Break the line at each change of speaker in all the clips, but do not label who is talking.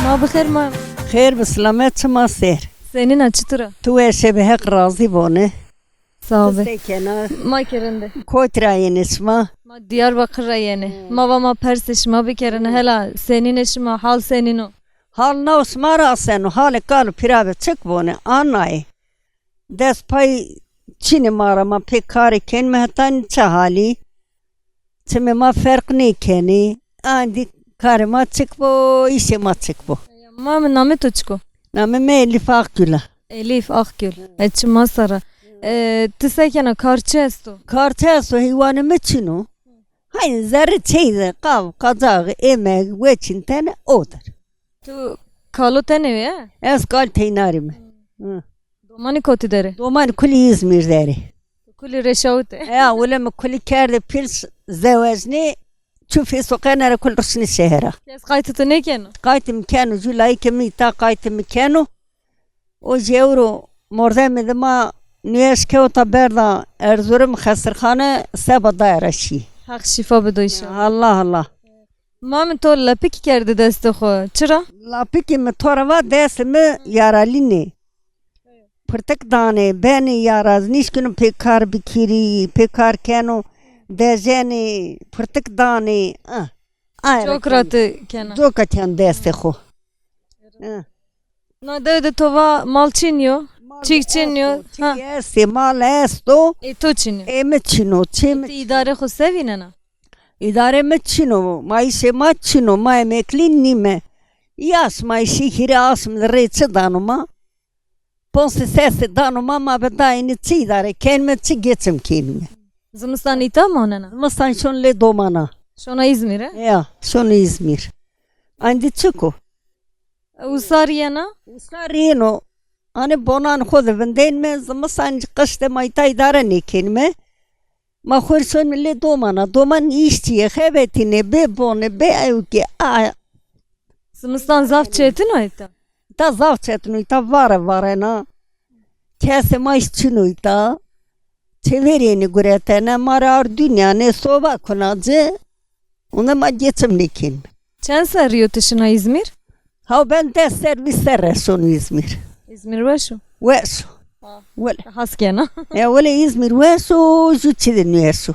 ما بخیر ما
خیر بسلامت شما سیر
senin açıtıra.
تو ایشه به حق راضی بونه
Sağ ol.
سیکنه
Ma kerende.
کوترا این اسما
Ma Diyarbakır'a yeni. Ma Persiş ma bir kerene hela senin eşima hal senin o.
حال نو سمارا سنو حال کالو پیرا چک بونه آنای دست پای چین مارا ما پی کاری کن مهتان چه حالی چه ما فرق نی کنی آندی کار ما چک بو ایشه ما چک بو
Ma mı namı tuçko.
نامه می لفاق گلا
Elif Akgül. Etçi Masara. Tüsekene karşı esto.
کارچه سو هیوانه مچینو های زره چیزه قاو قضاق ایمه وچین تنه او در
Tu kalu tenevi ha?
از کال تیناری من
Domani koti dere.
دومان کلی İzmir داری
Kuli reşavute.
يا ولما كل كارد بيلس زواجني تشوفي سوقنا كل رسني الشهرة
Kes kaytıtı ne kenu?
قايت مكانو جولاي كميتا قايت مكانو وجيورو مردم ما نيش كوتا بردا ارزورم خسر خانه سبا دايرة شي
Hak şifa bedo inşallah.
الله الله
Ma mı tol lapik kerdi deste xo. Çıra?
لا بيكي متوروا داس مي ياراليني پرتك دانه بني ياراز نيش كنو بيكار بكيري بيكار كانو دجاني پرتك دانه
Çok rahatı kena.
دوكا كان داستي خو
Na de tova mal çiniyor. Çik çiniyor. Ha.
Yes, mal esto,
Tu çiniyor.
emechino,
Ti idare xo sevinena.
idare mechino, maise machino, ma emeklini me. Yas maisi hiras mreçe danuma. Ponse sese danuma ma bedayni çi idare kelme çi geçim kelime.
Zımıstan ita mı onena?
Mastan şon le domana.
Şona İzmir'e.
Ya, şon İzmir. Andi çıko.
Usariyana.
Usarino. Hani bonan خود بندین میں زمستان قشت مایتا اداره نیکنمه ما خورسون ملی دومان ایشتیه خیبتینه به بونه به ایو که
Zımıstan zaf çetin o ita.
تا زاف چتنوی تا واره نا کسی مایش چنوی تا چه vereni گریتنه مارا ار دنیا نه صوبا کناجه اونه ما geçim نیکن
Çen sarıyor tışına İzmir?
ها ben de servisler reson İzmir
İzmir var şu.
واسو ولا
Haskena.
Ya ولا İzmir واسو جو çidin واسو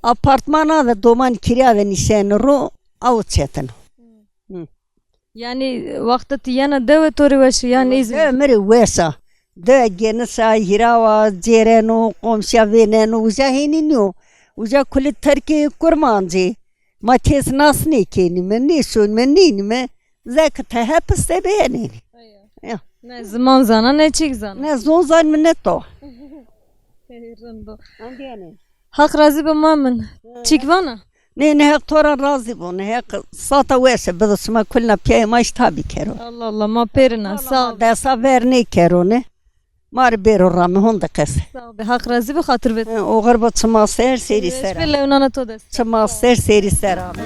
apartmana da doman kiraya da nişanı av çetin.
Yani vakti tiyana deve tori başı yani İzmir.
Ömrü vesa. De genesa hirava cereno komşa veneno uca henino. Uca kulit terki kurmancı. Mates nas ne kenime ne şun men ninime. Zekte hep sebeni.
Ne zaman zana ne çik zana.
Ne zonzan mı ne to.
Hak razı be mamın. Çik vana.
Ne hek tora razı bu ne hek sata vese bedosma kulna piye maç tabi kero.
Allah Allah ma perina sağ ol.
Desa ver ne kero ne. Mar bero rame honda kese.
Sağ ol. Hak razı be hatır vet.
O garba çama ser seri ser.
Besbelle unana to des.
çama ser seri ser abi.